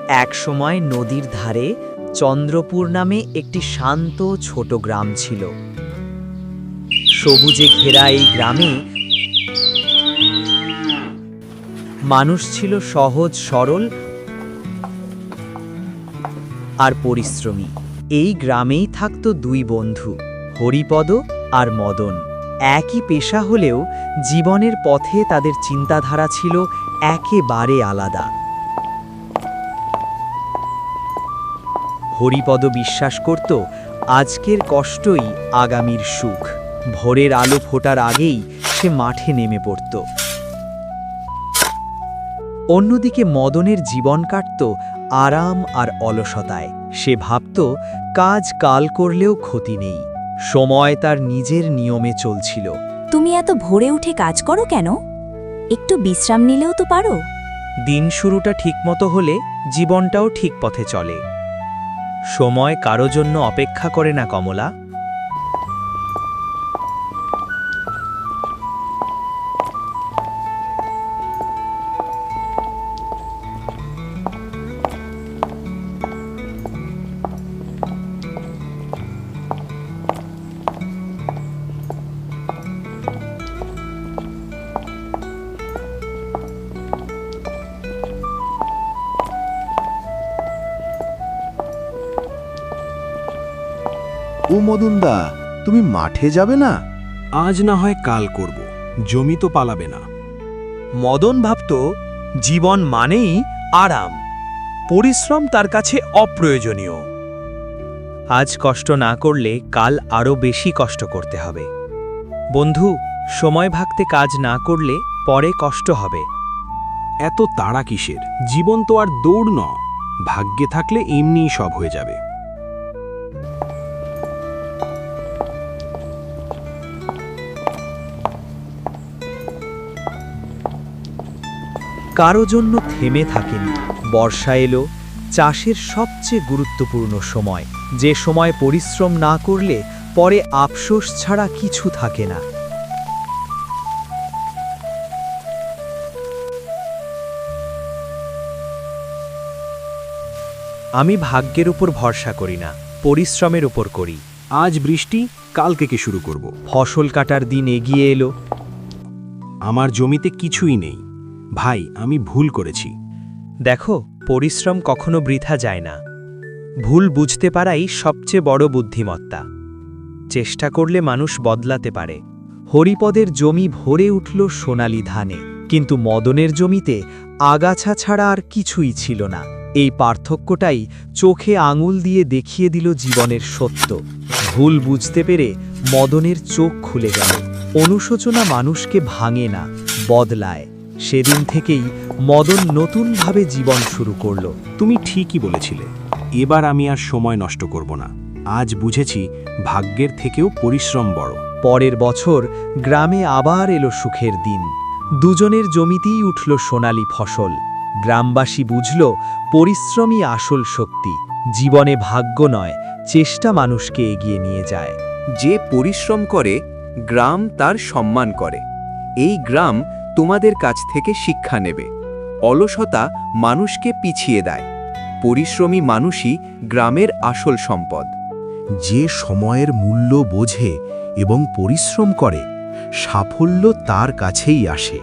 একসময় নদীর ধারে চন্দ্রপুর নামে একটি শান্ত ছোট গ্রাম ছিল। সবুজে ঘেরা এই গ্রামে মানুষ ছিল সহজ সরল আর পরিশ্রমী। এই গ্রামেই থাকত দুই বন্ধু, হরিপদ আর মদন। একই পেশা হলেও জীবনের পথে তাদের চিন্তাধারা ছিল একেবারে আলাদা। হরিপদ বিশ্বাস করত আজকের কষ্টই আগামীর সুখ। ভোরের আলো ফোটার আগেই সে মাঠে নেমে পড়ত। অন্যদিকে মদনের জীবন কাটত আরাম আর অলসতায়। সে ভাবত কাজ কাল করলেও ক্ষতি নেই, সময় তার নিজের নিয়মে চলছিল। তুমি এত ভোরে উঠে কাজ করো কেন? একটু বিশ্রাম নিলেও তো পারো। দিন শুরুটা ঠিকমতো হলে জীবনটাও ঠিক পথে চলে। সময় কারো জন্য অপেক্ষা করে না কমলা। ও মদনদা, তুমি মাঠে যাবে না? আজ না হয় কাল করব, জমি তো পালাবে না। মদন ভাবত জীবন মানেই আরাম, পরিশ্রম তার কাছে অপ্রয়োজনীয়। আজ কষ্ট না করলে কাল আরও বেশি কষ্ট করতে হবে। বন্ধু, সময় ভাগতে কাজ না করলে পরে কষ্ট হবে। এত তাড়া কিসের? জীবন তো আর দৌড় ন, ভাগ্যে থাকলে এমনিই সব হয়ে যাবে। কারো জন্য থেমে থাকেনি। বর্ষা এলো, চাষের সবচেয়ে গুরুত্বপূর্ণ সময়, যে সময় পরিশ্রম না করলে পরে আফসোস ছাড়া কিছু থাকে না। আমি ভাগ্যের উপর ভরসা করি না, পরিশ্রমের উপর করি। আজ বৃষ্টি, কাল থেকে শুরু করব। ফসল কাটার দিন এগিয়ে এলো। আমার জমিতে কিছুই নেই। ভাই, আমি ভুল করেছি। দেখো, পরিশ্রম কখনো বৃথা যায় না। ভুল বুঝতে পারাই সবচেয়ে বড় বুদ্ধিমত্তা। চেষ্টা করলে মানুষ বদলাতে পারে। হরিপদের জমি ভরে উঠল সোনালি ধানে, কিন্তু মদনের জমিতে আগাছা ছাড়া আর কিছুই ছিল না। এই পার্থক্যটাই চোখে আঙুল দিয়ে দেখিয়ে দিল জীবনের সত্য। ভুল বুঝতে পেরে মদনের চোখ খুলে গেল। অনুশোচনা মানুষকে ভাঙে না, বদলায়। সেদিন থেকেই মদন নতুনভাবে জীবন শুরু করল। তুমি ঠিকই বলেছিলে, এবার আমি আর সময় নষ্ট করব না। আজ বুঝেছি ভাগ্যের থেকেও পরিশ্রম বড়। পরের বছর গ্রামে আবার এলো সুখের দিন। দুজনের জমিতেই উঠল সোনালি ফসল। গ্রামবাসী বুঝল পরিশ্রমই আসল শক্তি। জীবনে ভাগ্য নয়, চেষ্টা মানুষকে এগিয়ে নিয়ে যায়। যে পরিশ্রম করে গ্রাম তার সম্মান করে। এই গ্রাম তোমাদের কাছ থেকে শিক্ষা নেবে। অলসতা মানুষকে পিছিয়ে দেয়, পরিশ্রমী মানুষই গ্রামের আসল সম্পদ। যে সময়ের মূল্য বোঝে এবং পরিশ্রম করে, সাফল্য তার কাছেই আসে।